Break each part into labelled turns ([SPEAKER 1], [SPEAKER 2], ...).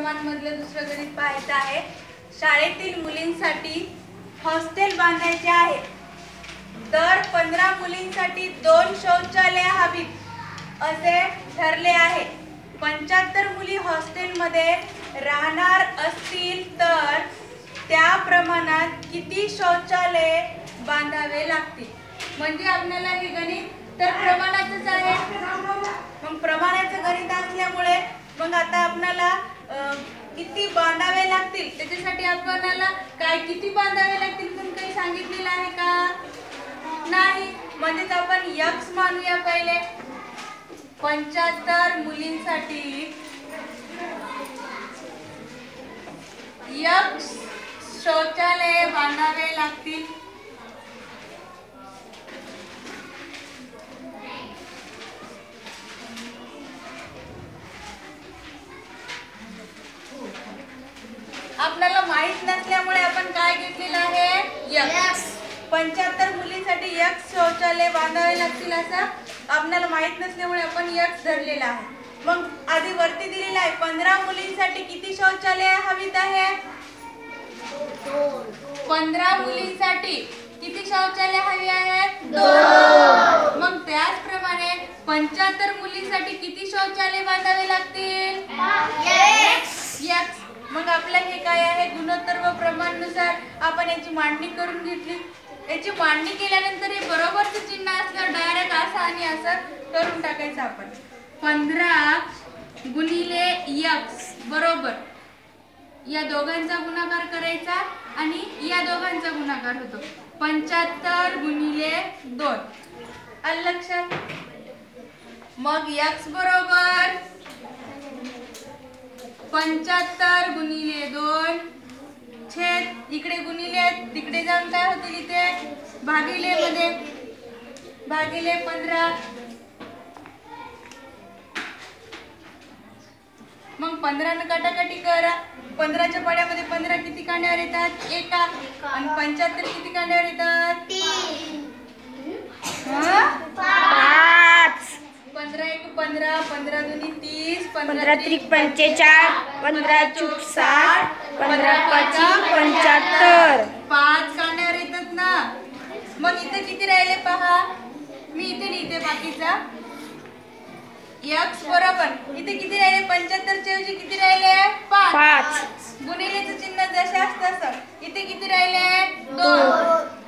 [SPEAKER 1] क्रमांक मधलं दुसरं गणित पाहायचं आहे। शाळेतील मुलींसाठी हॉस्टेल बांधायचे आहे। दर 15 मुलींसाठी 2 शौचालये हवीत असे ठरले आहे। 75 मुली हॉस्टेलमध्ये राहणार असतील तर त्या प्रमाणात किती शौचालये बांधावे लागतील। म्हणजे आपल्याला हे गणित तर प्रमाणाचंच आहे। मग प्रमाणाचं गणित असल्यामुळे मग आता आपल्याला किती बांधावे लागतील त्याच्यासाठी आपल्याला काय किती बांधावे लागतील पण काही सांगितलेलं आहे का नाही। म्हणजे आपण x मानूया पहिले। 75 मुलींसाठी x शौचालये बांधावे लागतील। आपल्याला माहित नसल्यामुळे आपण काय घेतलेलं आहे x। 75 मुलींसाठी x शौचालय बांधावे लागतील असं आपल्याला माहित नसल्यामुळे आपण x धरलेला आहे। मग आधी वरती दिलेला आहे 15 मुलींसाठी किती शौचालय हवीत आहे 15 मुलींसाठी किती शौचालय हवी आहेत 2। मग त्याचप्रमाणे 75 मुलींसाठी किती शौचालय बांधावे लागतील x। मग आपलं हे काय आहे गुणोत्तर व प्रमाणानुसार आपण याची मांडणी करून घेतली। याची मांडणी केल्यानंतर हे बरोबरचं चिन्ह असलं डायरेक्ट असं आणि असं करून टाकायचं आपण। 15 गुणिले x बरोबर या दोघांचा गुणाकार करायचा आणि या दोघांचा गुणाकार होतो 75 गुणिले 2 आलं लक्षात। मग x बरोबर 75 गुणिले 2 छेद इकडे गुणिले तिकडे जाऊन काय होतील इथे भागिले मध्ये भागिले 15। मग 15 ने काटाकाटी करा। 15 च्या पाड्यामध्ये 15 किती कांड्यावर येतात एका आणि 75 किती कांड्यावर येतात 3 5। 15 × 15 15 दूनी 30 15 × 45 15 × 60 15 × 75 5 कांड्यावर येतात ना। मग इथे किती राहिले पहा मी इथे लिहिते बाकीचा x बरोबर इथे किती राहिले 75 च्या ऐवजी किती राहिले 5 गुणिलेचं चिन्ह जसे असतं तसं इथे किती राहिले 2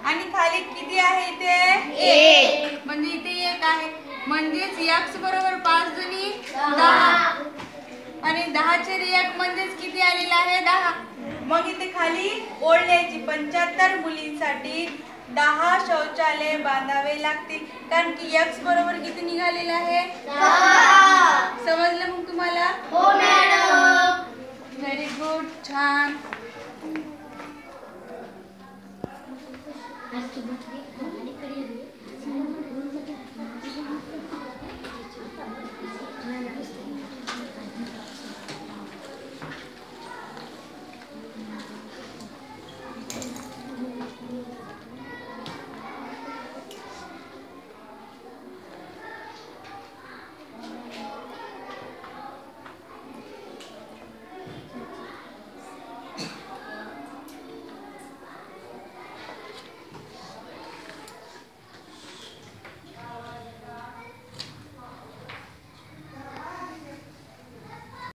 [SPEAKER 1] आणि खाली किती आहे इथे 1 म्हणजे इथे 1 आहे। म्हणजेच x बरोबर 5 दुनी 10 आणि 10 छेद 1 म्हणजेच किती आलेला आहे 10। मग इथे खाली ओळ लिहायची 75 मुलींसाठी 10 शौचालय बांधावे लागतील कारण की x बरोबर किती निघालेला आहे 10।